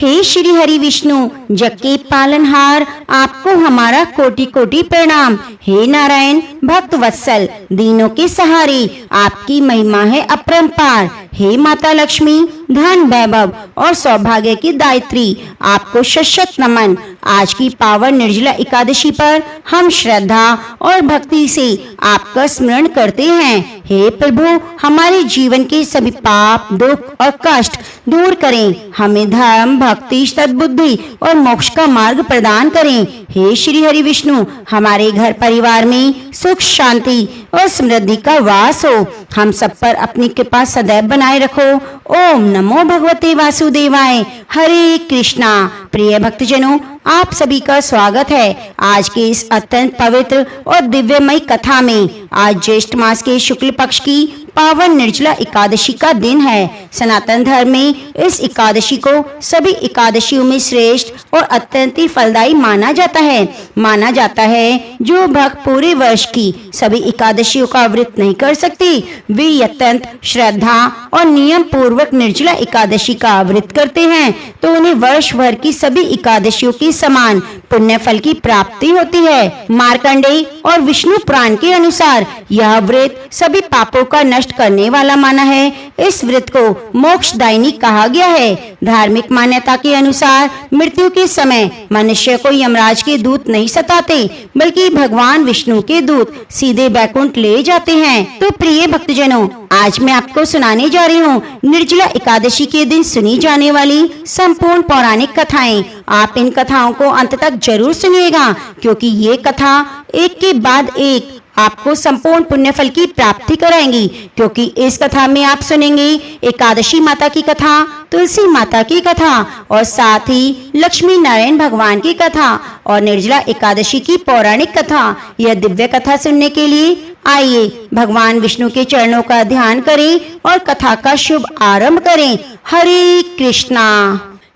हे श्री हरि विष्णु जग के पालनहार, आपको हमारा कोटि कोटि प्रणाम। हे नारायण भक्त वत्सल, दीनों के सहारे, आपकी महिमा है अपरंपार। हे माता लक्ष्मी, धन वैभव और सौभाग्य की दायित्री, आपको शत नमन। आज की पावन निर्जला एकादशी पर हम श्रद्धा और भक्ति से आपका स्मरण करते हैं। हे प्रभु, हमारे जीवन के सभी पाप, दुख और कष्ट दूर करें, हमें धर्म, भक्ति, सद्बुद्धि और मोक्ष का मार्ग प्रदान करें। हे श्री हरि विष्णु, हमारे घर परिवार में सुख, शांति और समृद्धि का वास हो। हम सब पर अपनी कृपा सदैव बनाए रखो। ओम नमो भगवते वासुदेवाय। हरे कृष्णा। प्रिय भक्तजनों, आप सभी का स्वागत है आज के इस अत्यंत पवित्र और दिव्यमय कथा में। आज ज्येष्ठ मास के शुक्ल पक्ष की पावन निर्जला एकादशी का दिन है। सनातन धर्म में इस एकादशी को सभी एकादशियों में श्रेष्ठ और अत्यंत ही फलदायी माना जाता है। जो भक्त पूरे वर्ष की सभी एकादशियों का व्रत नहीं कर सकते, वे अत्यंत श्रद्धा और नियम पूर्वक निर्जला एकादशी का व्रत करते हैं तो उन्हें वर्ष भर की सभी एकादशियों की समान पुण्य फल की प्राप्ति होती है। मार्कंडेय और विष्णु पुराण के अनुसार यह व्रत सभी पापों का नष्ट करने वाला माना है। इस व्रत को मोक्षदायिनी कहा गया है। धार्मिक मान्यता के अनुसार मृत्यु के समय मनुष्य को यमराज के दूत नहीं सताते, बल्कि भगवान विष्णु के दूत सीधे बैकुंठ ले जाते हैं। तो प्रिय भक्तजनों, आज मैं आपको सुनाने जा रही हूँ निर्जला एकादशी के दिन सुनी जाने वाली संपूर्ण पौराणिक कथाएं। आप इन कथाओं को अंत तक जरूर सुनिएगा, क्योंकि ये कथा एक के बाद एक आपको संपूर्ण पुण्य फल की प्राप्ति कराएंगी। क्योंकि इस कथा में आप सुनेंगे एकादशी माता की कथा, तुलसी माता की कथा और साथ ही लक्ष्मी नारायण भगवान की कथा और निर्जला एकादशी की पौराणिक कथा। यह दिव्य कथा सुनने के लिए आइए भगवान विष्णु के चरणों का ध्यान करें और कथा का शुभ आरंभ करें। हरे कृष्णा।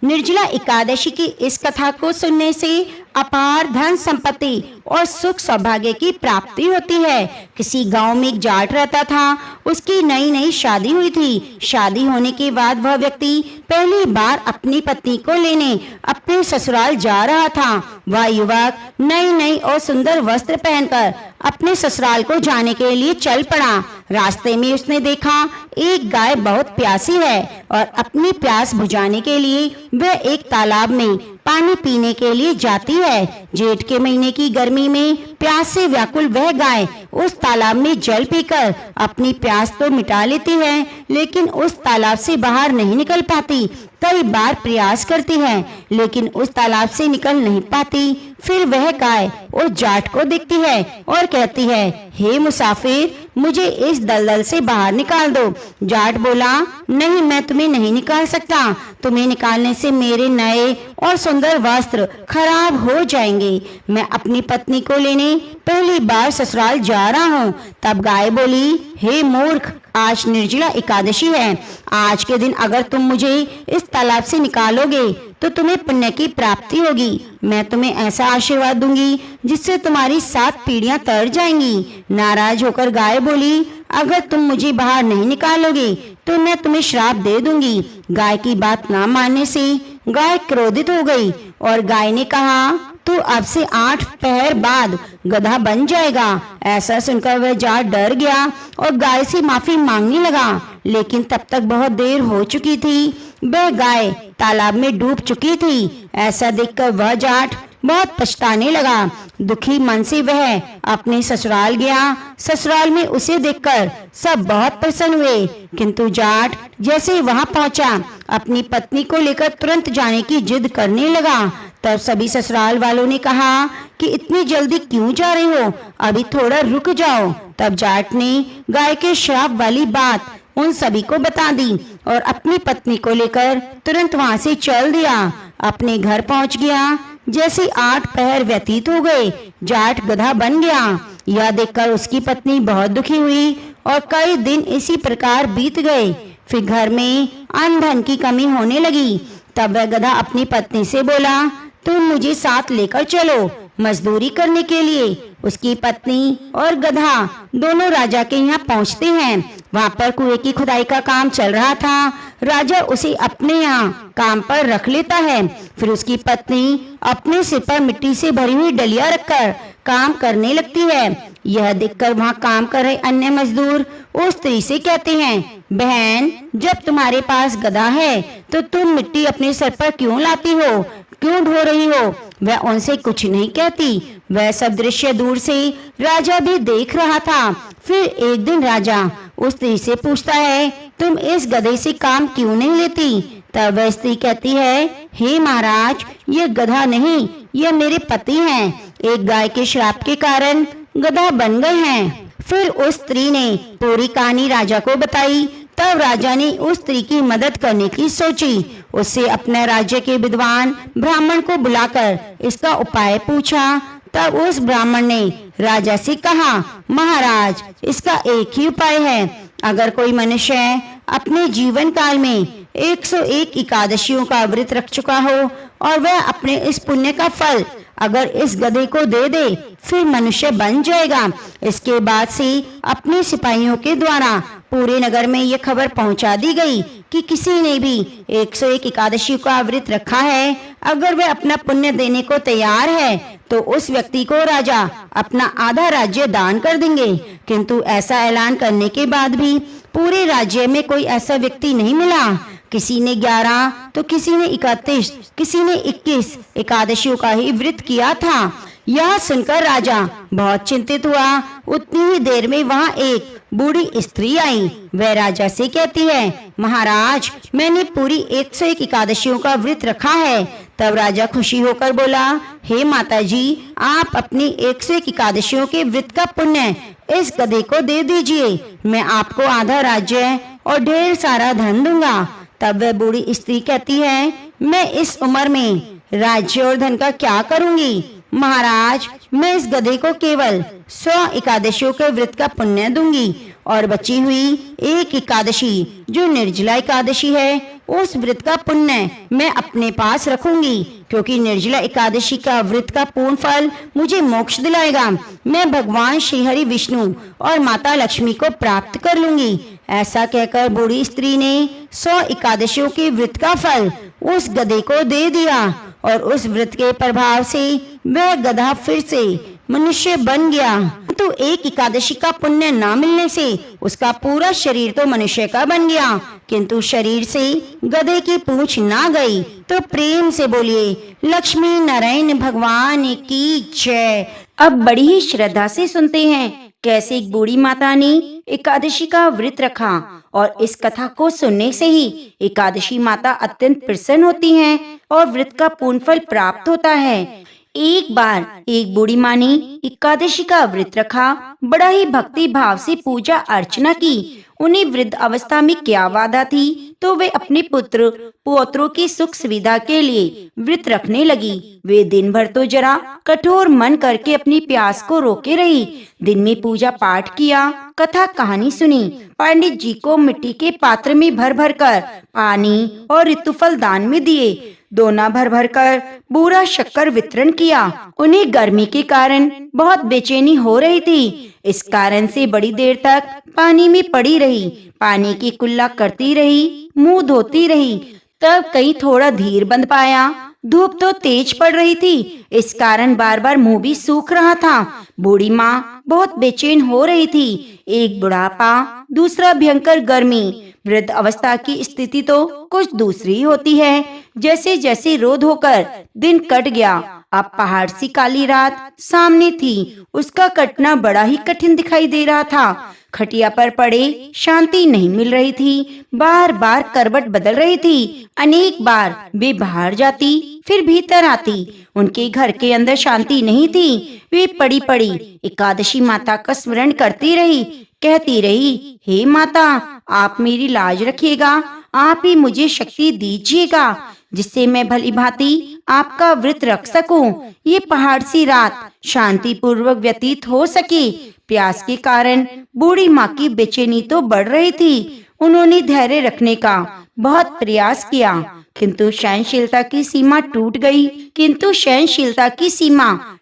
निर्जला एकादशी की इस कथा को सुनने से अपार धन संपत्ति और सुख सौभाग्य की प्राप्ति होती है। किसी गांव में एक जाट रहता था। उसकी नई नई शादी हुई थी। शादी होने के बाद वह व्यक्ति पहली बार अपनी पत्नी को लेने अपने ससुराल जा रहा था। वह युवक नई नई और सुंदर वस्त्र पहनकर अपने ससुराल को जाने के लिए चल पड़ा। रास्ते में उसने देखा एक गाय बहुत प्यासी है और अपनी प्यास बुझाने के लिए वह एक तालाब में पानी पीने के लिए जाती है। जेठ के महीने की गर्मी में प्यास से व्याकुल वह गाय उस तालाब में जल पीकर अपनी प्यास तो मिटा लेती है, लेकिन उस तालाब से बाहर नहीं निकल पाती। कई बार प्रयास करती है, लेकिन उस तालाब से निकल नहीं पाती। फिर वह गाय उस जाट को देखती है और कहती है, हे मुसाफिर, मुझे इस दलदल से बाहर निकाल दो। जाट बोला, नहीं, मैं तुम्हें नहीं निकाल सकता। तुम्हें निकालने से मेरे नए और सुंदर वस्त्र खराब हो जाएंगे। मैं अपनी पत्नी को लेने पहली बार ससुराल जा रहा हूँ। तब गाय बोली, हे मूर्ख, आज निर्जला एकादशी है। आज के दिन अगर तुम मुझे इस तालाब से निकालोगे तो तुम्हें पुण्य की प्राप्ति होगी। मैं तुम्हें ऐसा आशीर्वाद दूंगी जिससे तुम्हारी 7 पीढ़ियां तर जाएंगी। नाराज होकर गाय बोली, अगर तुम मुझे बाहर नहीं निकालोगे तो मैं तुम्हें श्राप दे दूंगी। गाय की बात ना मानने से गाय क्रोधित हो गई और गाय ने कहा, तू अब से 8 पहर बाद गधा बन जाएगा। ऐसा सुनकर वह जाट डर गया और गाय से माफी मांगने लगा, लेकिन तब तक बहुत देर हो चुकी थी। वह गाय तालाब में डूब चुकी थी। ऐसा देखकर वह जाट बहुत पछताने लगा। दुखी मन से वह अपने ससुराल गया। ससुराल में उसे देखकर सब बहुत प्रसन्न हुए, किंतु जाट जैसे वहां पहुंचा अपनी पत्नी को लेकर तुरंत जाने की जिद करने लगा। तब सभी ससुराल वालों ने कहा कि इतनी जल्दी क्यों जा रहे हो, अभी थोड़ा रुक जाओ। तब जाट ने गाय के श्राप वाली बात उन सभी को बता दी और अपनी पत्नी को लेकर तुरंत वहां से चल दिया। अपने घर पहुंच गया। जैसे 8 पहर व्यतीत हो गए, जाट गधा बन गया। यह देखकर उसकी पत्नी बहुत दुखी हुई और कई दिन इसी प्रकार बीत गए। फिर घर में अन्न धन की कमी होने लगी। तब वह गधा अपनी पत्नी से बोला, तुम मुझे साथ लेकर चलो मजदूरी करने के लिए। उसकी पत्नी और गधा दोनों राजा के यहाँ पहुँचते हैं। वहाँ पर कुएं की खुदाई का काम चल रहा था। राजा उसे अपने यहाँ काम पर रख लेता है। फिर उसकी पत्नी अपने सिर पर मिट्टी से भरी हुई डलिया रखकर काम करने लगती है। यह देखकर वहाँ काम कर रहे अन्य मजदूर उस स्त्री से कहते हैं, बहन, जब तुम्हारे पास गधा है तो तुम मिट्टी अपने सर पर क्यों लाती हो, क्यों ढो रही हो? वह उनसे कुछ नहीं कहती। वह सब दृश्य दूर से राजा भी देख रहा था। फिर एक दिन राजा उस स्त्री से पूछता है, तुम इस गधे से काम क्यों नहीं लेती? तब वह स्त्री कहती है, हे महाराज, ये गधा नहीं, ये मेरे पति हैं। एक गाय के श्राप के कारण गधा बन गए हैं। फिर उस स्त्री ने पूरी कहानी राजा को बताई। तब राजा ने उस स्त्री की मदद करने की सोची। उससे अपने राज्य के विद्वान ब्राह्मण को बुलाकर इसका उपाय पूछा। तब उस ब्राह्मण ने राजा से कहा, महाराज, इसका एक ही उपाय है। अगर कोई मनुष्य अपने जीवन काल में 101 एकादशियों का व्रत रख चुका हो और वह अपने इस पुण्य का फल अगर इस गधे को दे दे, फिर मनुष्य बन जाएगा। इसके बाद से अपने सिपाहियों के द्वारा पूरे नगर में यह खबर पहुंचा दी गई कि किसी ने भी 101 एकादशी का व्रत रखा है, अगर वह अपना पुण्य देने को तैयार है तो उस व्यक्ति को राजा अपना आधा राज्य दान कर देंगे। किंतु ऐसा ऐलान करने के बाद भी पूरे राज्य में कोई ऐसा व्यक्ति नहीं मिला। किसी ने 11 तो किसी ने 31, किसी ने 21 एकादशियों का ही व्रत किया था। यह सुनकर राजा बहुत चिंतित हुआ। उतनी ही देर में वहाँ एक बूढ़ी स्त्री आई। वह राजा से कहती है, महाराज, मैंने पूरी 101 एकादशियों का व्रत रखा है। तब राजा खुशी होकर बोला, हे माता जी, आप अपनी 101 एकादशियों के व्रत का पुण्य इस गधे को दे दीजिए। मैं आपको आधा राज्य और ढेर सारा धन दूंगा। तब वह बूढ़ी स्त्री कहती है, मैं इस उम्र में राज्य और धन का क्या करूंगी? महाराज, मैं इस गधे को केवल 100 एकादशियों के व्रत का पुण्य दूंगी और बची हुई एक एकादशी जो निर्जला एकादशी है, उस व्रत का पुण्य मैं अपने पास रखूंगी, क्योंकि निर्जला एकादशी का व्रत का पूर्ण फल मुझे मोक्ष दिलाएगा। मैं भगवान श्री हरि विष्णु और माता लक्ष्मी को प्राप्त कर लूंगी। ऐसा कहकर बूढ़ी स्त्री ने 100 एकादशियों के व्रत का फल उस गधे को दे दिया और उस व्रत के प्रभाव से वह गधा फिर से मनुष्य बन गया। तो एक एकादशी का पुण्य ना मिलने से उसका पूरा शरीर तो मनुष्य का बन गया, किंतु शरीर से गधे की पूंछ ना गई। तो प्रेम से बोलिए, लक्ष्मी नारायण भगवान की जय। अब बड़ी ही श्रद्धा से सुनते हैं कैसे एक बूढ़ी माता ने एकादशी का व्रत रखा और इस कथा को सुनने से ही एकादशी माता अत्यंत प्रसन्न होती हैं और व्रत का पूर्ण फल प्राप्त होता है। एक बार एक बूढ़ी माँ ने एकादशी का व्रत रखा, बड़ा ही भक्ति भाव से पूजा अर्चना की। उन्हें वृद्ध अवस्था में क्या बाधा थी, तो वे अपने पुत्र पौत्रों की सुख सुविधा के लिए व्रत रखने लगी। वे दिन भर तो जरा कठोर मन करके अपनी प्यास को रोके रही। दिन में पूजा पाठ किया, कथा कहानी सुनी। पंडित जी को मिट्टी के पात्र में भर भर कर पानी और ऋतुफल दान में दिए। दोना भर भर कर बूरा शक्कर वितरण किया। उन्हें गर्मी के कारण बहुत बेचैनी हो रही थी। इस कारण से बड़ी देर तक पानी में पड़ी रही, पानी की कुल्ला करती रही, मुंह धोती रही। तब कहीं थोड़ा धीर बंध पाया। धूप तो तेज पड़ रही थी, इस कारण बार बार मुंह भी सूख रहा था। बूढ़ी माँ बहुत बेचैन हो रही थी। एक बुढ़ापा, दूसरा भयंकर गर्मी। वृद्ध अवस्था की स्थिति तो कुछ दूसरी होती है। जैसे जैसे रोध होकर दिन कट गया, अब पहाड़ सी काली रात सामने थी। उसका कटना बड़ा ही कठिन दिखाई दे रहा था। खटिया पर पड़े शांति नहीं मिल रही थी। बार बार करवट बदल रही थी। अनेक बार वे बाहर जाती, फिर भीतर आती। उनके घर के अंदर शांति नहीं थी। वे पड़ी पड़ी एकादशी माता का स्मरण करती रही, कहती रही, हे माता, आप मेरी लाज रखिएगा। आप ही मुझे शक्ति दीजिएगा, जिससे मैं भली भांति आपका व्रत रख सकूं। ये पहाड़ सी रात शांति पूर्वक व्यतीत हो सके। प्यास के कारण बूढ़ी माँ की बेचैनी तो बढ़ रही थी। उन्होंने धैर्य रखने का बहुत प्रयास किया, किंतु सहनशीलता की सीमा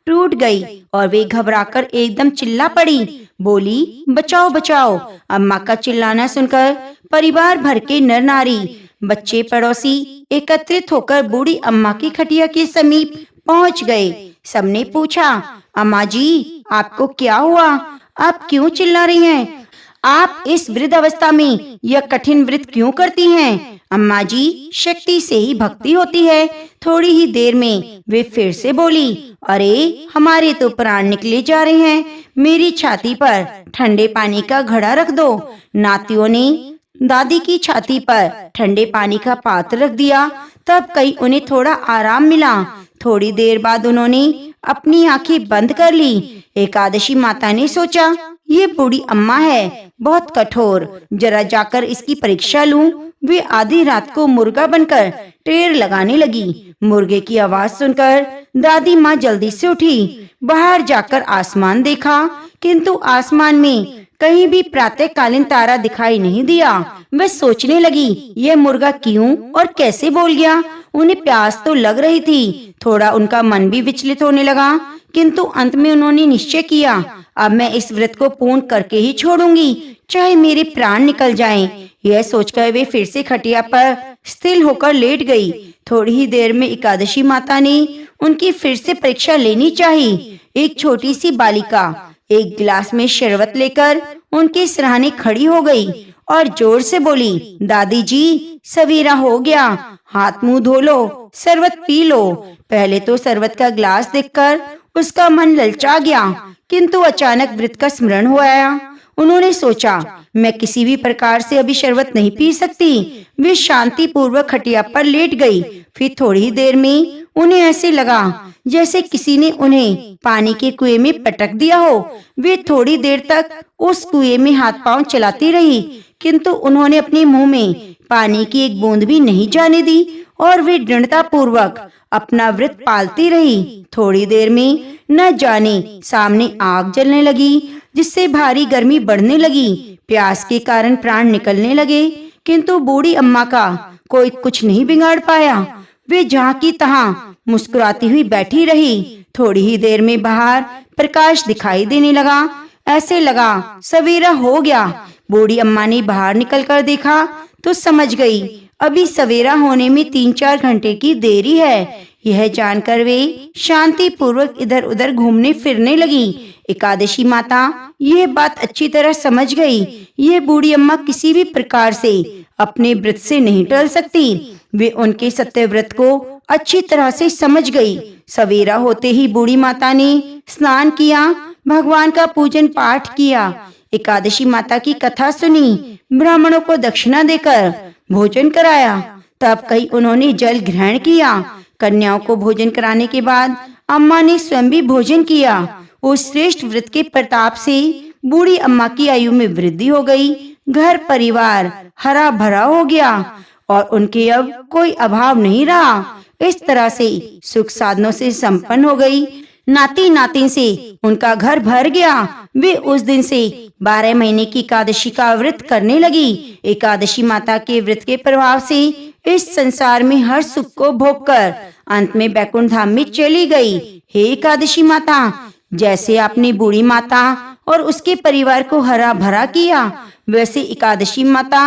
टूट गई और वे घबराकर एकदम चिल्ला पड़ी। बोली, बचाओ बचाओ। अम्मा का चिल्लाना सुनकर परिवार भर के नर नारी, बच्चे, पड़ोसी एकत्रित होकर बूढ़ी अम्मा की खटिया के समीप पहुंच गए। सबने पूछा, अम्मा जी, आपको क्या हुआ? आप क्यों चिल्ला रही हैं? आप इस वृद्ध अवस्था में यह कठिन व्रत क्यों करती हैं? अम्मा जी, शक्ति से ही भक्ति होती है। थोड़ी ही देर में वे फिर से बोली, अरे हमारे तो प्राण निकले जा रहे हैं। मेरी छाती पर ठंडे पानी का घड़ा रख दो। नातियों ने दादी की छाती पर ठंडे पानी का पात्र रख दिया। तब कहीं उन्हें थोड़ा आराम मिला। थोड़ी देर बाद उन्होंने अपनी आंखें बंद कर ली। एकादशी माता ने सोचा, ये बूढ़ी अम्मा है, बहुत कठोर, जरा जाकर इसकी परीक्षा लूं। वे आधी रात को मुर्गा बनकर टेर लगाने लगी। मुर्गे की आवाज सुनकर दादी माँ जल्दी से उठी। बाहर जाकर आसमान देखा, किंतु आसमान में कहीं भी प्रातःकालीन तारा दिखाई नहीं दिया। वह सोचने लगी, यह मुर्गा क्यों और कैसे बोल गया? उन्हें प्यास तो लग रही थी। थोड़ा उनका मन भी विचलित होने लगा, किंतु अंत में उन्होंने निश्चय किया, अब मैं इस व्रत को पूर्ण करके ही छोड़ूंगी, चाहे मेरे प्राण निकल जाएं। यह सोचकर वे फिर से खटिया पर स्थिर होकर लेट गई। थोड़ी ही देर में एकादशी माता ने उनकी फिर से परीक्षा लेनी चाहिए। एक छोटी सी बालिका एक गिलास में शरबत लेकर उनके सिरहाने खड़ी हो गई और जोर से बोली, दादी जी, सवेरा हो गया, हाथ मुंह धो लो, शरबत पी लो। पहले तो शरबत का गिलास देखकर उसका मन ललचा गया, किंतु अचानक व्रत का स्मरण हो आया। उन्होंने सोचा, मैं किसी भी प्रकार से अभी शरबत नहीं पी सकती। वे शांति पूर्वक खटिया पर लेट गई। फिर थोड़ी ही देर में उन्हें ऐसे लगा जैसे किसी ने उन्हें पानी के कुएं में पटक दिया हो। वे थोड़ी देर तक उस कुएं में हाथ पांव चलाती रही, किंतु उन्होंने अपने मुंह में पानी की एक बूंद भी नहीं जाने दी और वे दृढ़ता पूर्वक अपना व्रत पालती रही। थोड़ी देर में न जाने सामने आग जलने लगी, जिससे भारी गर्मी बढ़ने लगी। प्यास के कारण प्राण निकलने लगे, किंतु बूढ़ी अम्मा का कोई कुछ नहीं बिगाड़ पाया। वे जहाँ की तहाँ मुस्कुराती हुई बैठी रही। थोड़ी ही देर में बाहर प्रकाश दिखाई देने लगा। ऐसे लगा सवेरा हो गया। बूढ़ी अम्मा ने बाहर निकलकर देखा तो समझ गई, अभी सवेरा होने में 3-4 घंटे की देरी है। यह जानकर वे शांति पूर्वक इधर उधर घूमने फिरने लगी। एकादशी माता यह बात अच्छी तरह समझ गई। यह बूढ़ी अम्मा किसी भी प्रकार से अपने व्रत से नहीं टल सकती। वे उनके सत्य व्रत को अच्छी तरह से समझ गई। सवेरा होते ही बूढ़ी माता ने स्नान किया, भगवान का पूजन पाठ किया, एकादशी माता की कथा सुनी, ब्राह्मणों को दक्षिणा देकर भोजन कराया। तब कहीं उन्होंने जल ग्रहण किया। कन्याओं को भोजन कराने के बाद अम्मा ने स्वयं भी भोजन किया। उस श्रेष्ठ व्रत के प्रताप से बूढ़ी अम्मा की आयु में वृद्धि हो गई। घर परिवार हरा भरा हो गया और उनके अब कोई अभाव नहीं रहा। इस तरह से सुख साधनों से संपन्न हो गई। नाती नातिन से उनका घर भर गया। वे उस दिन से 12 महीने की एकादशी का व्रत करने लगी। एकादशी माता के व्रत के प्रभाव से इस संसार में हर सुख को भोगकर अंत में बैकुंठ धाम में चली गई। हे एकादशी माता, जैसे आपने बूढ़ी माता और उसके परिवार को हरा भरा किया, वैसे एकादशी माता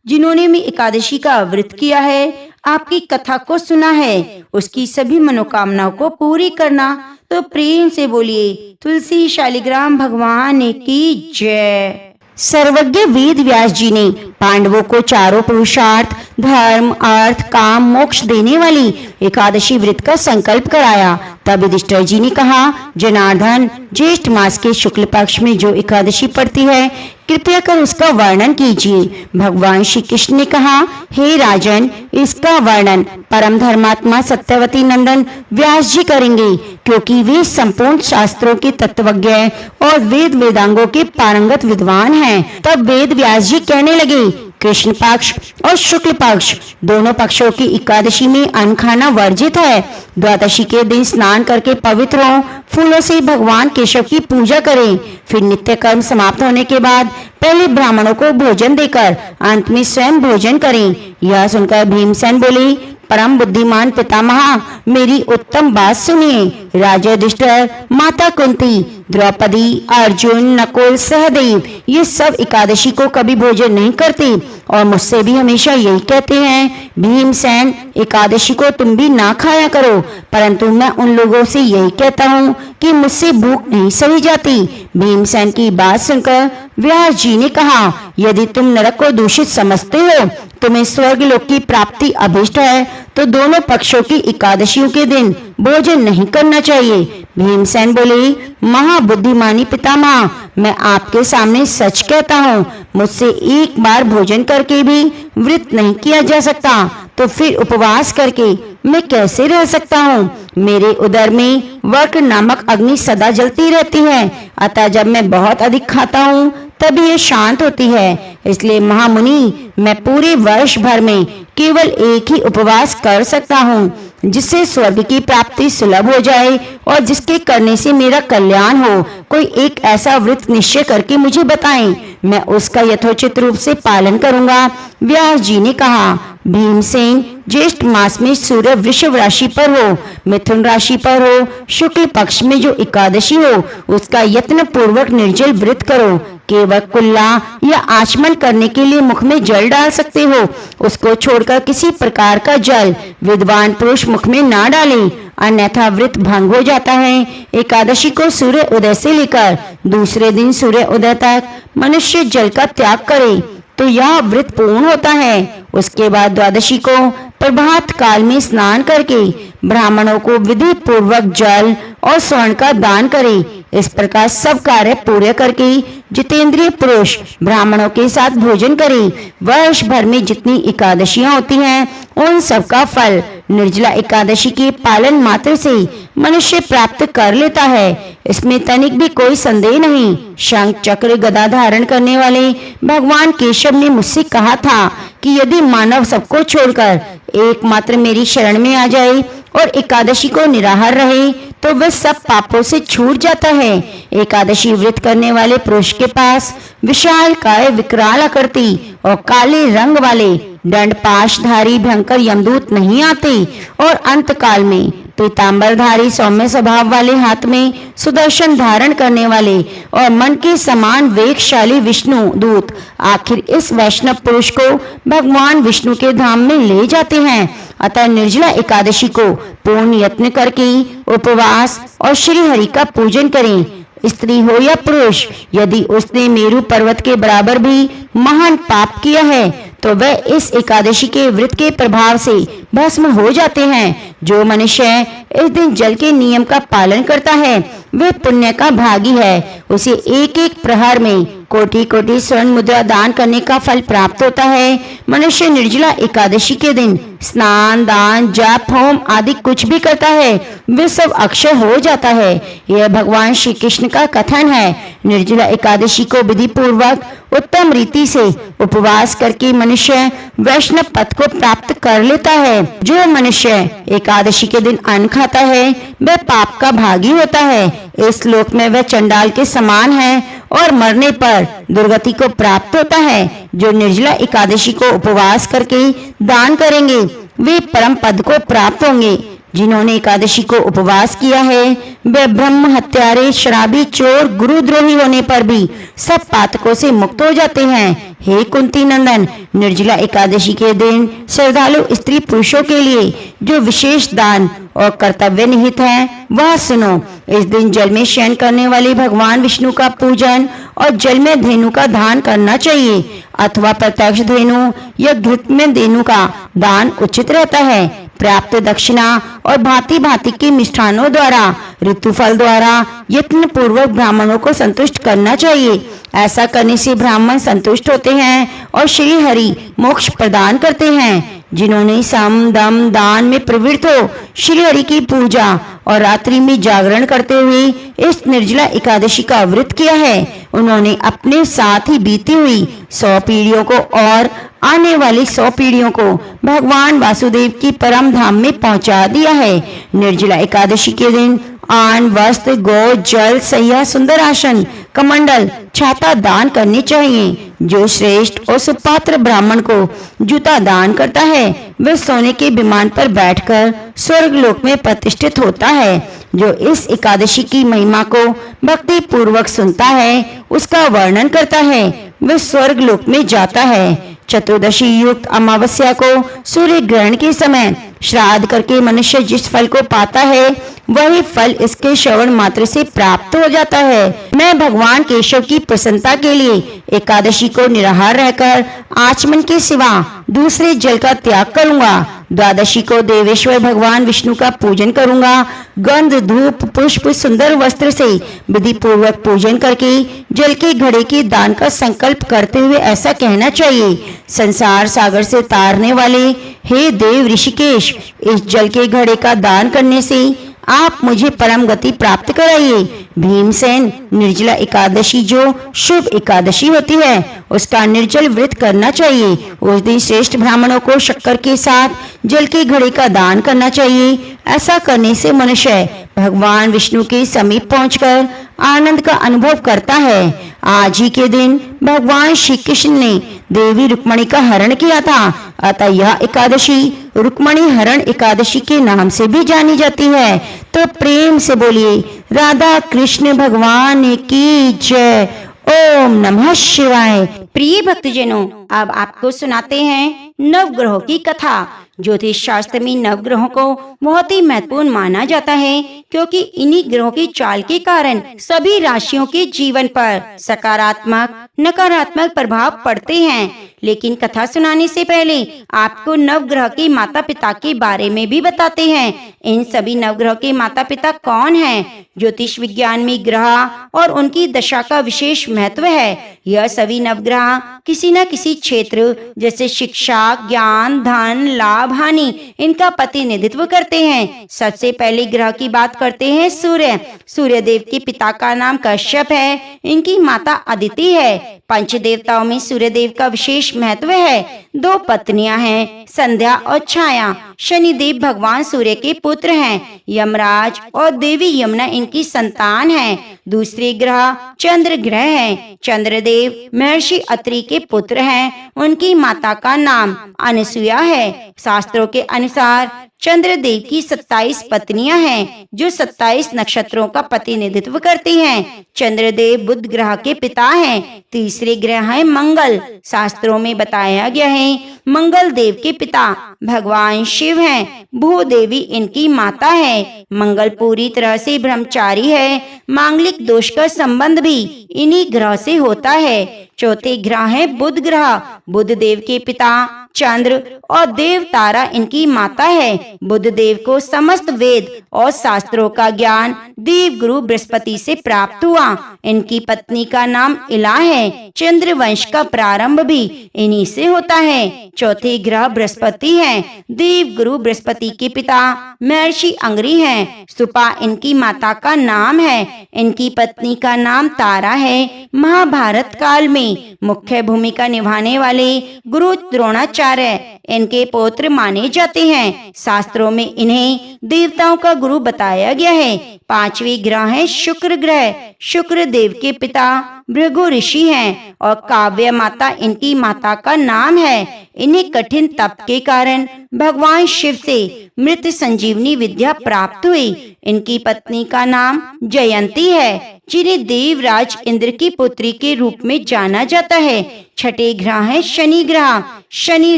जिन्होंने भी एकादशी का व्रत किया है, आपकी कथा को सुना है, उसकी सभी मनोकामनाओं को पूरी करना। तो प्रेम से बोलिए, तुलसी शालिग्राम भगवान की जय। सर्वज्ञ वेद व्यास जी ने पांडवों को चारों पुरुषार्थ धर्म, अर्थ, काम, मोक्ष देने वाली एकादशी व्रत का संकल्प कराया। तब युधिष्ठिर जी ने कहा, जनार्दन, ज्येष्ठ मास के शुक्ल पक्ष में जो एकादशी पड़ती है, कृपया कर उसका वर्णन कीजिए। भगवान श्री कृष्ण ने कहा, हे राजन, इसका वर्णन परम धर्मात्मा सत्यवती नंदन व्यास जी करेंगे, क्योंकि वे संपूर्ण शास्त्रों के तत्वज्ञ और वेद वेदांगों के पारंगत विद्वान हैं। तब वेद व्यास जी कहने लगे, कृष्ण पक्ष और शुक्ल पक्ष दोनों पक्षों की एकादशी में अन्न खाना वर्जित है। द्वादशी के दिन स्नान करके पवित्र हों, फूलों से भगवान केशव की पूजा करें, फिर नित्य कर्म समाप्त होने के बाद पहले ब्राह्मणों को भोजन देकर अंत में स्वयं भोजन करें। यह सुनकर भीमसेन बोले, परम बुद्धिमान पितामह, मेरी उत्तम बात सुनिए। राजा युधिष्ठिर, माता कुंती, द्रौपदी, अर्जुन, नकुल, सहदेव ये सब एकादशी को कभी भोजन नहीं करते और मुझसे भी हमेशा यही कहते हैं, भीमसेन एकादशी को तुम भी ना खाया करो। परंतु मैं उन लोगों से यही कहता हूँ कि मुझसे भूख नहीं सही जाती। भीमसेन की बात सुनकर व्यास जी ने कहा, यदि तुम नरक को दूषित समझते हो, तुम्हें स्वर्ग लोक की प्राप्ति अभिष्ट है, तो दोनों पक्षों की एकादशियों के दिन भोजन नहीं करना चाहिए। भीमसेन बोले, महाबुद्धिमानी पितामह, मैं आपके सामने सच कहता हूँ, मुझसे एक बार भोजन करके भी व्रत नहीं किया जा सकता, तो फिर उपवास करके मैं कैसे रह सकता हूँ। मेरे उदर में वक्र नामक अग्नि सदा जलती रहती है, अतः जब मैं बहुत अधिक खाता हूँ तभी ये शांत होती है। इसलिए महामुनि, मैं पूरे वर्ष भर में केवल एक ही उपवास कर सकता हूँ, जिससे स्वर्ग की प्राप्ति सुलभ हो जाए और जिसके करने से मेरा कल्याण हो। कोई एक ऐसा व्रत निश्चय करके मुझे बताएं, मैं उसका यथोचित रूप से पालन करूंगा। व्यास जी ने कहा, भीमसेन, ज्येष्ठ मास में सूर्य वृषभ राशि पर हो, मिथुन राशि पर हो, शुक्ल पक्ष में जो एकादशी हो, उसका यत्न पूर्वक निर्जल व्रत करो। केवल कुल्ला या आचमन करने के लिए मुख में जल डाल सकते हो, उसको छोड़कर किसी प्रकार का जल विद्वान पुरुष मुख में ना डालें, अन्यथा व्रत भंग हो जाता है। एकादशी को सूर्य उदय से लेकर दूसरे दिन सूर्य उदय तक मनुष्य जल का त्याग करे तो यह व्रत पूर्ण होता है। उसके बाद द्वादशी को प्रभात काल में स्नान करके ब्राह्मणों को विधि पूर्वक जल और स्वर्ण का दान करे। इस प्रकार सब कार्य पूरे करके जितेंद्रिय पुरुष ब्राह्मणों के साथ भोजन करे। वर्ष भर में जितनी एकादशियां होती हैं, उन सब का फल निर्जला एकादशी के पालन मात्र से मनुष्य प्राप्त कर लेता है, इसमें तनिक भी कोई संदेह नहीं। शंख चक्र गदा धारण करने वाले भगवान केशव ने मुझसे कहा था कि यदि मानव सबको छोड़कर एकमात्र मेरी शरण में आ जाए और एकादशी को निराहार रहे, तो वह सब पापों से छूट जाता है। एकादशी व्रत करने वाले पुरुष के पास विशाल काय विकराल आकृति और काले रंग वाले दंड पाशधारी भयंकर यमदूत नहीं आते, और अंत काल में पीतांबरधारी सौम्य स्वभाव वाले हाथ में सुदर्शन धारण करने वाले और मन के समान वेगशाली विष्णु दूत आखिर इस वैष्णव पुरुष को भगवान विष्णु के धाम में ले जाते हैं। अतः निर्जला एकादशी को पूर्ण यत्न करके उपवास और श्री हरि का पूजन करें। स्त्री हो या पुरुष, यदि उसने मेरु पर्वत के बराबर भी महान पाप किया है, तो वह इस एकादशी के व्रत के प्रभाव से भस्म हो जाते हैं। जो मनुष्य इस दिन जल के नियम का पालन करता है, वह पुण्य का भागी है। उसे एक एक प्रहर में कोटि कोटि स्वर्ण मुद्रा दान करने का फल प्राप्त होता है। मनुष्य निर्जला एकादशी के दिन स्नान, दान, जाप, होम आदि कुछ भी करता है, वह सब अक्षय हो जाता है। यह भगवान श्री कृष्ण का कथन है। निर्जला एकादशी को विधि पूर्वक उत्तम रीति से उपवास करके मनुष्य वैष्णव पद को प्राप्त कर लेता है। जो मनुष्य एकादशी के दिन अन्न खाता है, वह पाप का भागी होता है। इस लोक में वह चंडाल के समान है और मरने पर दुर्गति को प्राप्त होता है। जो निर्जला एकादशी को उपवास करके दान करेंगे, वे परम पद को प्राप्त होंगे। जिन्होंने एकादशी को उपवास किया है, वे ब्रह्म हत्यारे, शराबी, चोर, गुरुद्रोही होने पर भी सब पातकों से मुक्त हो जाते हैं। हे कुंती नंदन, निर्जला एकादशी के दिन श्रद्धालु स्त्री पुरुषों के लिए जो विशेष दान और कर्तव्य निहित है, वह सुनो। इस दिन जल में शयन करने वाले भगवान विष्णु का पूजन और जल में धेनु का दान करना चाहिए, अथवा प्रत्यक्ष धेनु या घृत में धेनु का दान उचित रहता है। प्राप्त दक्षिणा और भांति भांति के मिष्ठानों द्वारा, ऋतुफल द्वारा यत्न पूर्वक ब्राह्मणों को संतुष्ट करना चाहिए। ऐसा करने से ब्राह्मण संतुष्ट होते हैं और श्री हरि मोक्ष प्रदान करते हैं। जिन्होंने सम दम दान में प्रवृत्त हो श्री हरि की पूजा और रात्रि में जागरण करते हुए इस निर्जला एकादशी का व्रत किया है, उन्होंने अपने साथ ही बीती हुई 100 पीढ़ियों को और आने वाली 100 पीढ़ियों को भगवान वासुदेव की परम धाम में पहुंचा दिया है। निर्जला एकादशी के दिन आन, वस्त्र, गौ, जल, सैया, सुंदर आसन, कमंडल, छाता दान करने चाहिए। जो श्रेष्ठ और सुपात्र ब्राह्मण को जूता दान करता है वह सोने के विमान पर बैठकर स्वर्गलोक में प्रतिष्ठित होता है। जो इस एकादशी की महिमा को भक्ति पूर्वक सुनता है, उसका वर्णन करता है, वह स्वर्गलोक में जाता है। चतुर्दशी युक्त अमावस्या को सूर्य ग्रहण के समय श्राद्ध करके मनुष्य जिस फल को पाता है वही फल इसके श्रवण मात्र से प्राप्त हो जाता है। मैं भगवान केशव की प्रसन्नता के लिए एकादशी को निराहार रहकर आचमन के सिवा दूसरे जल का त्याग करूंगा। द्वादशी को देवेश्वर भगवान विष्णु का पूजन करूंगा। गंध, धूप, पुष्प, सुंदर वस्त्र से विधि पूर्वक पूजन करके जल के घड़े के दान का संकल्प करते हुए ऐसा कहना चाहिए, संसार सागर से तारने वाले हे देव ऋषिकेश, इस जल के घड़े का दान करने से आप मुझे परम गति प्राप्त कराइए। भीमसेन, निर्जला एकादशी जो शुभ एकादशी होती है उसका निर्जल व्रत करना चाहिए। उस दिन श्रेष्ठ ब्राह्मणों को शक्कर के साथ जल के घड़े का दान करना चाहिए। ऐसा करने से मनुष्य भगवान विष्णु के समीप पहुंचकर आनंद का अनुभव करता है। आज ही के दिन भगवान श्री कृष्ण ने देवी रुक्मणी का हरण किया था, अतः यह एकादशी रुक्मणी हरण एकादशी के नाम से भी जानी जाती है। तो प्रेम से बोलिए राधा कृष्ण भगवान की जय। ओम नमः शिवाय। प्रिय भक्तजनों, अब आपको सुनाते हैं नवग्रहों की कथा। ज्योतिष शास्त्र में नवग्रहों को बहुत ही महत्वपूर्ण माना जाता है, क्योंकि इन्हीं ग्रहों की चाल के कारण सभी राशियों के जीवन पर सकारात्मक नकारात्मक प्रभाव पड़ते हैं। लेकिन कथा सुनाने से पहले आपको नवग्रह के माता पिता के बारे में भी बताते हैं। इन सभी नवग्रह के माता पिता कौन हैं? ज्योतिष विज्ञान में ग्रह और उनकी दशा का विशेष महत्व है। यह सभी नवग्रह किसी न किसी क्षेत्र जैसे शिक्षा, ज्ञान, धन, लाभ, हानि इनका प्रतिनिधित्व करते हैं। सबसे पहले ग्रह की बात करते हैं सूर्य। सूर्य देव के पिता का नाम कश्यप है, इनकी माता अदिति है। पंच देवताओं में सूर्य देव का विशेष महत्व है। दो पत्नियां हैं, संध्या और छाया। शनिदेव भगवान सूर्य के पुत्र हैं। यमराज और देवी यमुना इनकी संतान है। दूसरे ग्रह चंद्र ग्रह है। चंद्रदेव महर्षि अत्रि के पुत्र हैं। उनकी माता का नाम अनसुया है। शास्त्रों के अनुसार चंद्रदेव की 27 पत्नियां हैं, जो 27 नक्षत्रों का प्रतिनिधित्व करती हैं। चंद्रदेव बुध ग्रह के पिता हैं। तीसरे ग्रह है मंगल। शास्त्रों में बताया गया है मंगल देव के पिता भगवान शिव हैं। भूदेवी इनकी माता है। मंगल पूरी तरह से ब्रह्मचारी है। मांगलिक दोष का संबंध भी इन्हीं ग्रह से होता है। चौथे ग्रह है बुध ग्रह। बुध देव के पिता चंद्र और देव तारा इनकी माता है। बुध देव को समस्त वेद और शास्त्रों का ज्ञान देव गुरु बृहस्पति से प्राप्त हुआ। इनकी पत्नी का नाम इला है। चंद्र वंश का प्रारंभ भी इन्हीं से होता है। चौथे ग्रह बृहस्पति हैं। देव गुरु बृहस्पति के पिता महर्षि अंग्री हैं। सुपा इनकी माता का नाम है। इनकी पत्नी का नाम तारा है। महाभारत काल में मुख्य भूमिका निभाने वाले गुरु द्रोणाचार्य इनके पौत्र माने जाते हैं। शास्त्रों में इन्हें देवताओं का गुरु बताया गया है। पांचवी ग्रह है शुक्र ग्रह। शुक्र देव के पिता भृगु ऋषि हैं और काव्य माता इनकी माता का नाम है। इन्हें कठिन तप के कारण भगवान शिव से मृत संजीवनी विद्या प्राप्त हुई। इनकी पत्नी का नाम जयंती है, जिन्हें देवराज इंद्र की पुत्री के रूप में जाना जाता है। छठे ग्रह है शनि ग्रह। शनि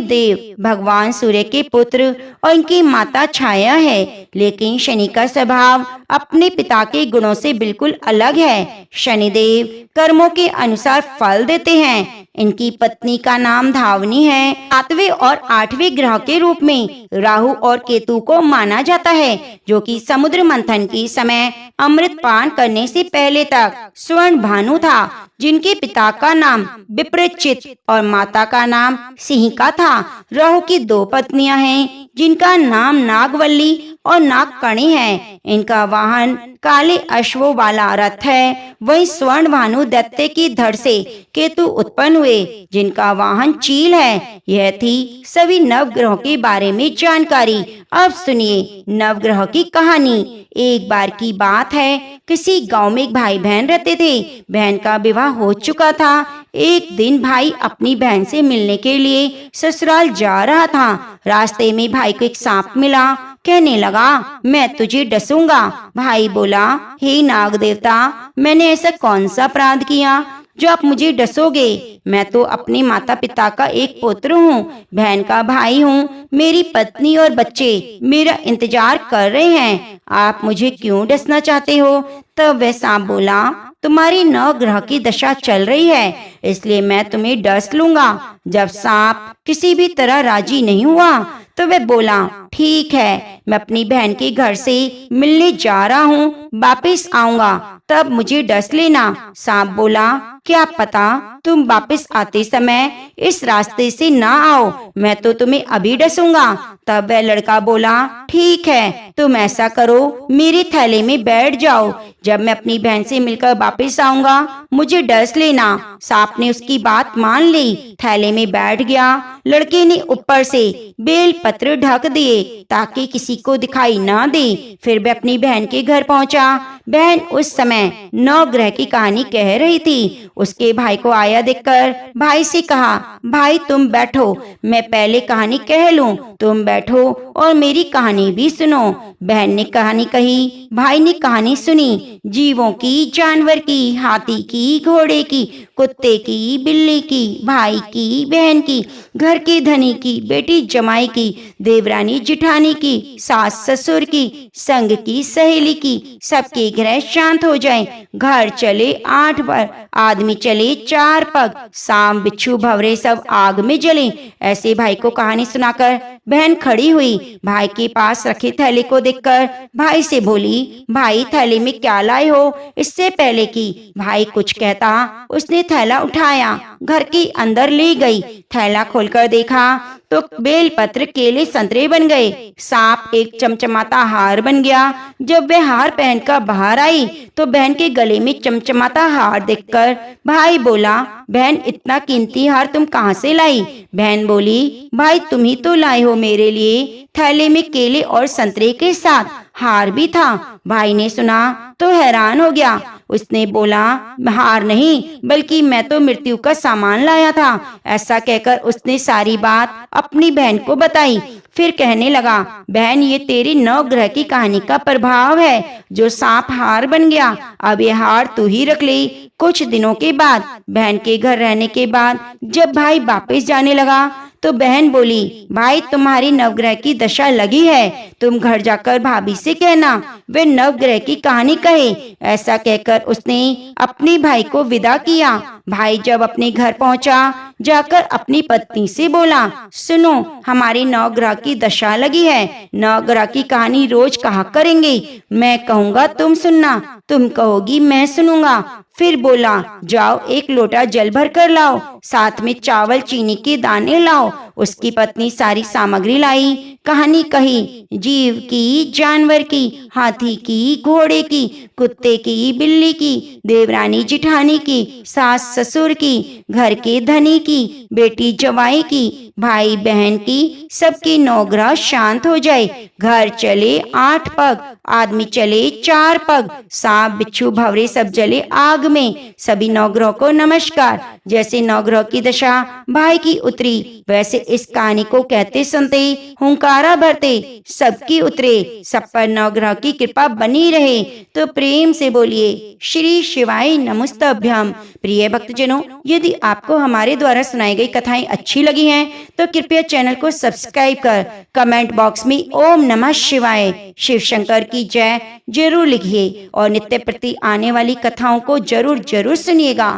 देव भगवान सूर्य के पुत्र और इनकी माता छाया है, लेकिन शनि का स्वभाव अपने पिता के गुणों से बिल्कुल अलग है। शनिदेव कर्मों के अनुसार फल देते हैं। इनकी पत्नी का नाम धावनी है। 7वें और 8वें ग्रह के रूप में राहु और केतु को माना जाता है, जो कि समुद्र मंथन के समय अमृत पान करने से पहले तक स्वर्ण भानु था, जिनके पिता का नाम विप्रचित और माता का नाम सिंहिका था। राहु की 2 पत्नियां हैं, जिनका नाम नागवल्ली और नाग कणे हैं। इनका वाहन काले अश्वों वाला रथ है। वही स्वर्ण भानु दैत्य की धड़ से केतु उत्पन्न हुए, जिनका वाहन चील है। यह थी सभी नवग्रहों के बारे में जानकारी। अब सुनिए नवग्रह की कहानी। एक बार की बात है, किसी गांव में एक भाई बहन रहते थे। बहन का विवाह हो चुका था। एक दिन भाई अपनी बहन से मिलने के लिए ससुराल जा रहा था। रास्ते में भाई को एक सांप मिला। कहने लगा, मैं तुझे डसूंगा। भाई बोला, हे नाग देवता, मैंने ऐसा कौन सा अपराध किया जो आप मुझे डसोगे? मैं तो अपने माता पिता का एक पुत्र हूँ, बहन का भाई हूँ। मेरी पत्नी और बच्चे मेरा इंतजार कर रहे हैं। आप मुझे क्यों डसना चाहते हो? तब वह सांप बोला, तुम्हारी नवग्रह की दशा चल रही है, इसलिए मैं तुम्हें डस लूंगा। जब सांप किसी भी तरह राजी नहीं हुआ तो वह बोला, ठीक है, मैं अपनी बहन के घर से मिलने जा रहा हूँ, वापिस आऊंगा, तब मुझे डस लेना। सांप बोला, क्या पता तुम वापस आते समय इस रास्ते से ना आओ, मैं तो तुम्हें अभी डसूंगा। तब वह लड़का बोला, ठीक है, तुम ऐसा करो, मेरे थैले में बैठ जाओ, जब मैं अपनी बहन से मिलकर वापस आऊंगा मुझे डस लेना। सांप ने उसकी बात मान ली, थैले में बैठ गया। लड़के ने ऊपर से बेल पत्र ढक दिए ताकि किसी को दिखाई ना दे। फिर वह अपनी बहन के घर पहुंचा। बहन उस समय नवग्रह की कहानी कह रही थी। उसके भाई को आया देखकर भाई से कहा, भाई तुम बैठो, मैं पहले कहानी कह लूं, तुम बैठो और मेरी कहानी भी सुनो। बहन ने कहानी कही, भाई ने कहानी सुनी। जीवों की, जानवर की, हाथी की, घोड़े की, कुत्ते की, बिल्ली की, भाई की, बहन की, घर के धनी की, बेटी जमाई की, देवरानी जिठानी की, सास ससुर की, संग की, सहेली की, सबके ग्रह शांत हो जाए। घर चले 8 पर, आदमी चले 4 पग, सांप बिच्छू भंवरे सब आग में जले। ऐसे भाई को कहानी सुनाकर बहन खड़ी हुई। भाई के पास रखे थैले को देखकर भाई से बोली, भाई थैले में क्या लाए हो? इससे पहले कि भाई कुछ कहता उसने थैला उठाया, घर के अंदर ले गई। थैला खोलकर देखा तो बेल पत्र, केले, संतरे बन गए। सांप एक चमचमाता हार बन गया। जब वह हार पहनकर बाहर आई तो बहन के गले में चमचमाता हार देखकर भाई बोला, बहन इतना कीमती हार तुम कहाँ से लाई? बहन बोली, भाई तुम ही तो लाए हो मेरे लिए। थैले में केले और संतरे के साथ हार भी था। भाई ने सुना तो हैरान हो गया। उसने बोला, हार नहीं बल्कि मैं तो मृत्यु का सामान लाया था। ऐसा कहकर उसने सारी बात अपनी बहन को बताई। फिर कहने लगा, बहन ये तेरी नवग्रह की कहानी का प्रभाव है, जो सांप हार बन गया, अब ये हार तू ही रख ले। कुछ दिनों के बाद बहन के घर रहने के बाद जब भाई वापस जाने लगा तो बहन बोली, भाई तुम्हारी नवग्रह की दशा लगी है, तुम घर जाकर भाभी से कहना वे नवग्रह की कहानी कहे। ऐसा कहकर उसने अपने भाई को विदा किया। भाई जब अपने घर पहुंचा, जाकर अपनी पत्नी से बोला, सुनो हमारी नवग्रह की दशा लगी है, नवग्रह की कहानी रोज कहा करेंगे, मैं कहूँगा तुम सुनना, तुम कहोगी मैं सुनूंगा। फिर बोला, जाओ एक लोटा जल भर कर लाओ, साथ में चावल, चीनी के दाने लाओ। उसकी पत्नी सारी सामग्री लाई। कहानी कही, जीव की, जानवर की, हाथी की, घोड़े की, कुत्ते की, बिल्ली की, देवरानी जिठानी की, सास ससुर की, घर के धनी की, बेटी जवाई की, भाई बहन की, सबके नवग्रह शांत हो जाए। घर चले 8 पग, आदमी चले 4 पग, सांप बिच्छू भंवरे सब जले आग में। सभी नवग्रह को नमस्कार। जैसे नवग्रह की दशा भाई की उतरी, वैसे इस कहानी को कहते सुनते हुंकारा भरते सबकी उतरे। सब पर नवग्रह की कृपा बनी रहे। तो प्रेम से बोलिए श्री शिवाय नमस्तभ्यम। प्रिय भक्तजनों, यदि आपको हमारे द्वारा सुनाई गई कथाएं अच्छी लगी हैं तो कृपया चैनल को सब्सक्राइब कर कमेंट बॉक्स में ओम नमः शिवाय, शिव शंकर की जय जरूर लिखिए और नित्य प्रति आने वाली कथाओं को जरूर सुनिएगा।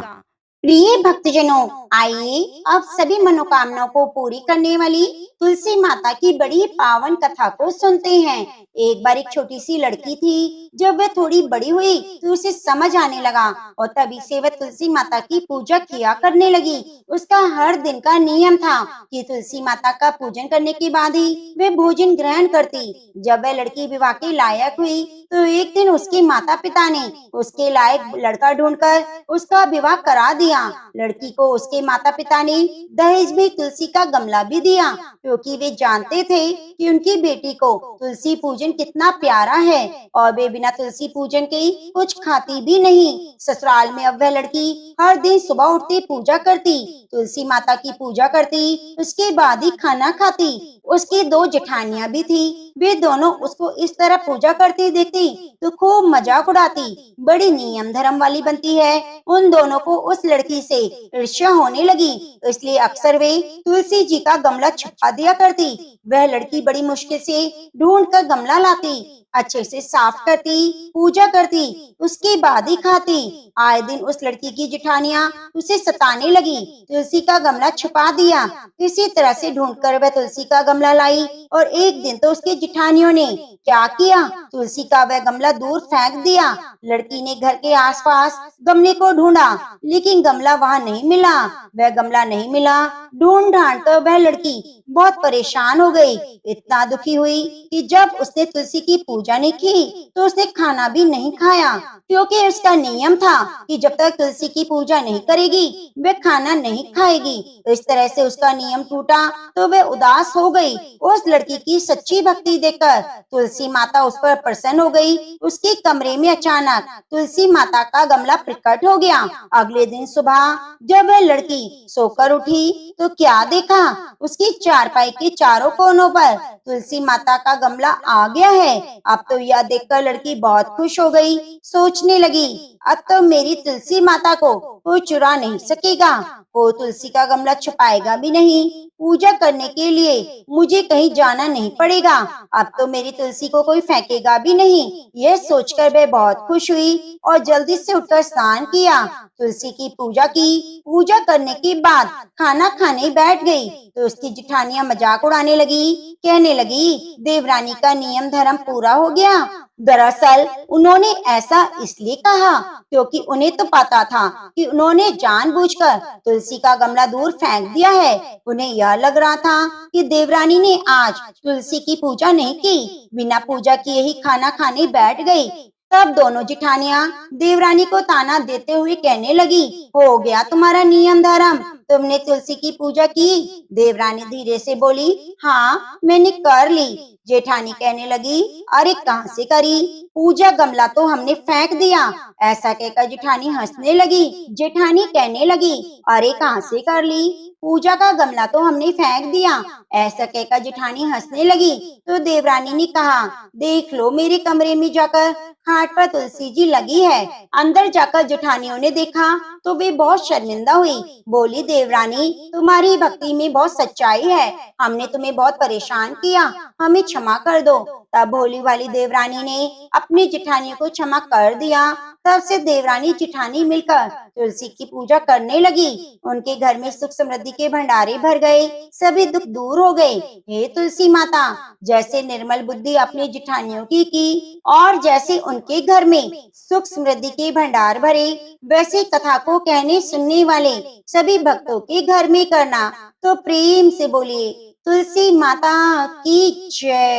प्रिय भक्तजनों, आइए अब सभी मनोकामनाओं को पूरी करने वाली तुलसी माता की बड़ी पावन कथा को सुनते हैं। एक बार एक छोटी सी लड़की थी। जब वह थोड़ी बड़ी हुई तो उसे समझ आने लगा और तभी से वह तुलसी माता की पूजा किया करने लगी। उसका हर दिन का नियम था कि तुलसी माता का पूजन करने के बाद ही वह भोजन ग्रहण करती। जब वह लड़की विवाह के लायक हुई तो एक दिन उसके माता पिता ने उसके लायक लड़का ढूंढकर उसका विवाह करा दिया। लड़की को उसके माता पिता ने दहेज में तुलसी का गमला भी दिया, क्योंकि वे जानते थे कि उनकी बेटी को तुलसी पूजन कितना प्यारा है और वे बिना तुलसी पूजन के कुछ खाती भी नहीं। ससुराल में अब वह लड़की हर दिन सुबह उठती पूजा करती, तुलसी माता की पूजा करती, उसके बाद ही खाना खाती। उसकी दो जेठानियां भी थी, वे दोनों उसको इस तरह पूजा करती देखती तो खूब मजाक उड़ाती। बड़ी नियम धर्म वाली बनती है। उन दोनों को उस लड़की से ईर्ष्या होने लगी, इसलिए अक्सर वे तुलसी जी का गमला छुपा दिया करती। वह लड़की बड़ी मुश्किल से ढूंढ कर गमला लाती, अच्छे से साफ करती, पूजा करती, उसके बाद ही खाती। आए दिन उस लड़की की जेठानियां उसे सताने लगी। तुलसी का गमला छुपा दिया। किसी तरह से ढूंढकर वह तुलसी का गमला लाई और एक दिन तो उसकी जेठानियों ने क्या किया, तुलसी का वह गमला दूर फेंक दिया। लड़की ने घर के आसपास गमले को ढूंढा, लेकिन गमला वहां नहीं मिला। वह गमला नहीं मिला। ढूंढ ढांढ कर वह लड़की बहुत परेशान हो गई। इतना दुखी हुई कि जब उसने तुलसी की पूजा नहीं की तो उसने खाना भी नहीं खाया, क्योंकि उसका नियम था कि जब तक तुलसी की पूजा नहीं करेगी वह खाना नहीं खाएगी। इस तरह से उसका नियम टूटा तो वह उदास हो गई। उस लड़की की सच्ची भक्ति देखकर तुलसी माता उस पर प्रसन्न हो गई। उसके कमरे में अचानक तुलसी माता का गमला प्रकट हो गया। अगले दिन सुबह जब वह लड़की सोकर उठी तो क्या देखा, उसकी चारपाई के चारों कोनों पर तुलसी माता का गमला आ गया है। अब तो यह देखकर लड़की बहुत खुश हो गई। सोचने लगी, अब तो मेरी तुलसी माता को कोई चुरा नहीं सकेगा, कोई तुलसी का गमला छुपाएगा भी नहीं। पूजा करने के लिए मुझे कहीं जाना नहीं पड़ेगा। अब तो मेरी तुलसी को कोई फेंकेगा भी नहीं। यह सोचकर वह बहुत खुश हुई और जल्दी से उठकर स्नान किया, तुलसी की पूजा की। पूजा करने के बाद खाना खाने बैठ गई तो उसकी जेठानियां मजाक उड़ाने लगी, कहने लगी देवरानी का नियम धर्म पूरा हो गया। दरअसल उन्होंने ऐसा इसलिए कहा क्योंकि उन्हें तो पता था कि उन्होंने जानबूझकर तुलसी का गमला दूर फेंक दिया है। उन्हें यह लग रहा था कि देवरानी ने आज तुलसी की पूजा नहीं की, बिना पूजा किए ही खाना खाने बैठ गई। तब दोनों जेठानियां देवरानी को ताना देते हुए कहने लगी, हो गया तुम्हारा नियम धर्म, तुमने तुलसी की पूजा की। देवरानी धीरे से बोली, हाँ मैंने कर ली। जेठानी कहने लगी, अरे कहाँ से करी, पूजा गमला तो हमने फेंक दिया। ऐसा कहकर जेठानी हंसने लगी। जेठानी कहने लगी, अरे कहाँ से कर ली, पूजा का गमला तो हमने फेंक दिया। ऐसा कहकर जेठानी हंसने लगी तो देवरानी ने कहा, देख लो मेरे कमरे में जाकर, खाट पर तुलसी जी लगी है। अंदर जाकर जेठानियों ने देखा तो वे बहुत शर्मिंदा हुई। बोली, देवरानी तुम्हारी भक्ति में बहुत सच्चाई है, हमने तुम्हें बहुत परेशान किया, हमें क्षमा कर दो। तब भोली वाली देवरानी ने अपनी जेठानियों को क्षमा कर दिया। तब से देवरानी जेठानी मिलकर तुलसी की पूजा करने लगी। उनके घर में सुख समृद्धि के भंडारे भर गए, सभी दुख दूर हो गए। हे तुलसी माता, जैसे निर्मल बुद्धि अपनी जेठानियों की और जैसे उनके घर में सुख समृद्धि के भंडार भरे, वैसे कथा को कहने सुनने वाले सभी भक्तों के घर में करना। तो प्रेम से बोलिए तुलसी माता की जय।